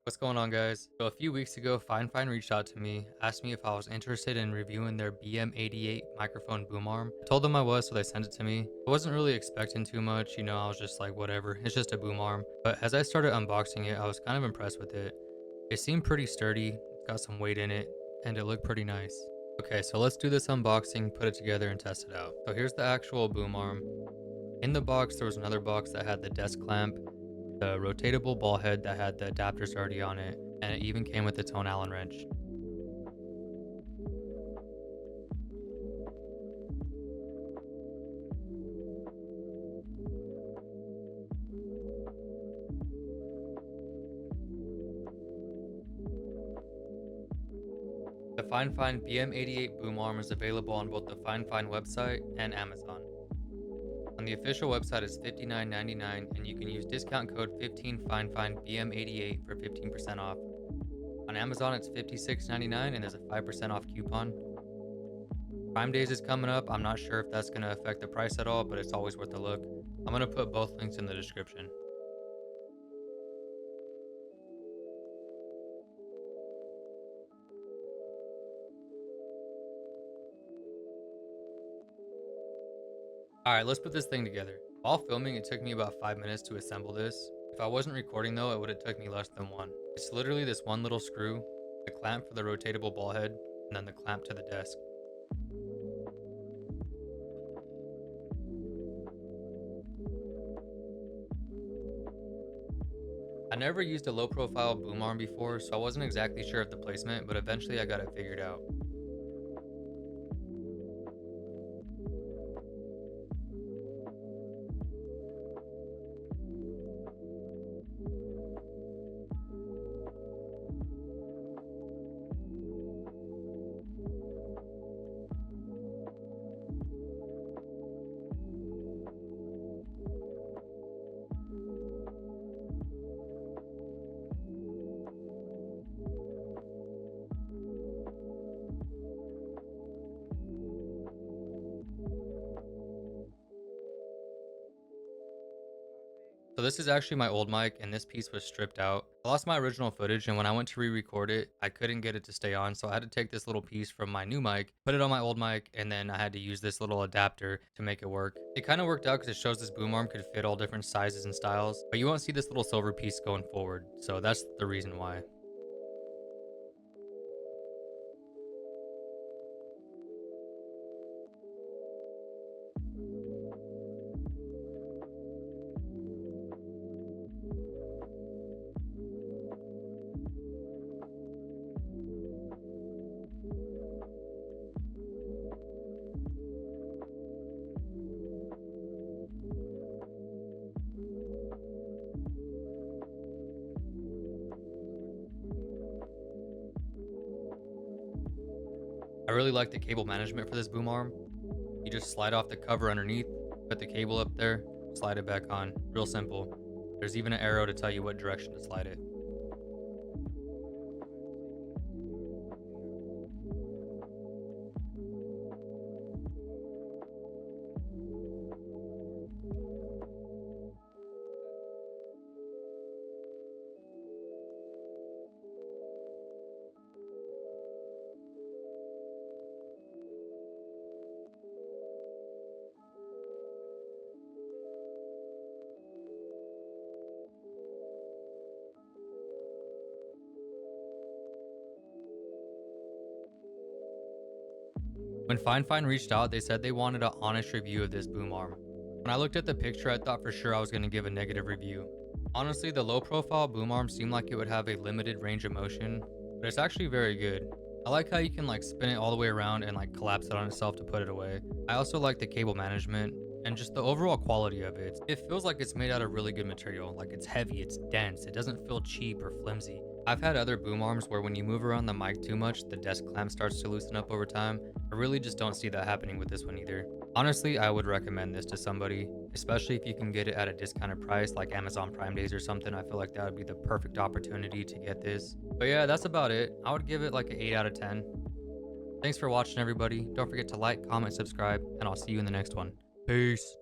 What's going on, guys? So a few weeks ago, FiFINE reached out to me, asked me if I was interested in reviewing their BM88 microphone boom arm. I told them I was, so they sent it to me. I wasn't really expecting too much, I was just like, whatever, it's just a boom arm. But as I started unboxing it, I was kind of impressed with it. It seemed pretty sturdy, it's got some weight in it, and it looked pretty nice. Okay, so let's do this unboxing, put it together, and test it out. So here's the actual boom arm. In the box, there was another box that had the desk clamp, the rotatable ball head that had the adapters already on it, and it even came with its own Allen wrench. The FiFINE BM88 boom arm is available on both the FiFINE website and Amazon. On the official website it's $59.99 and you can use discount code 15FiFINE-BM88 for 15% off. On Amazon it's $56.99 and there's a 5% off coupon. Prime Days is coming up. I'm not sure if that's going to affect the price at all, but it's always worth a look. I'm going to put both links in the description. Alright, let's put this thing together. While filming, it took me about 5 minutes to assemble this. If I wasn't recording though, it would have took me less than one. It's literally this one little screw, the clamp for the rotatable ball head, and then the clamp to the desk. I never used a low profile boom arm before, so I wasn't exactly sure of the placement, but eventually I got it figured out. So this is actually my old mic and this piece was stripped out. I lost my original footage and when I went to re-record it, I couldn't get it to stay on. So I had to take this little piece from my new mic, put it on my old mic, and then I had to use this little adapter to make it work. It kind of worked out because it shows this boom arm could fit all different sizes and styles, but you won't see this little silver piece going forward. So that's the reason why. I really like the cable management for this boom arm. You just slide off the cover underneath, put the cable up there, slide it back on. Real simple. There's even an arrow to tell you what direction to slide it. When FiFINE reached out, they said they wanted an honest review of this boom arm. When I looked at the picture, I thought for sure I was going to give a negative review. Honestly, the low profile boom arm seemed like it would have a limited range of motion, but it's actually very good. I like how you can spin it all the way around and collapse it on itself to put it away. I also like the cable management and just the overall quality of it. It feels like it's made out of really good material. It's heavy, it's dense, it doesn't feel cheap or flimsy. I've had other boom arms where when you move around the mic too much, the desk clamp starts to loosen up over time. I really just don't see that happening with this one either. Honestly, I would recommend this to somebody, especially if you can get it at a discounted price like Amazon Prime Days or something. I feel like that would be the perfect opportunity to get this. But yeah, that's about it. I would give it like an 8 out of 10. Thanks for watching, everybody. Don't forget to like, comment, subscribe, and I'll see you in the next one. Peace.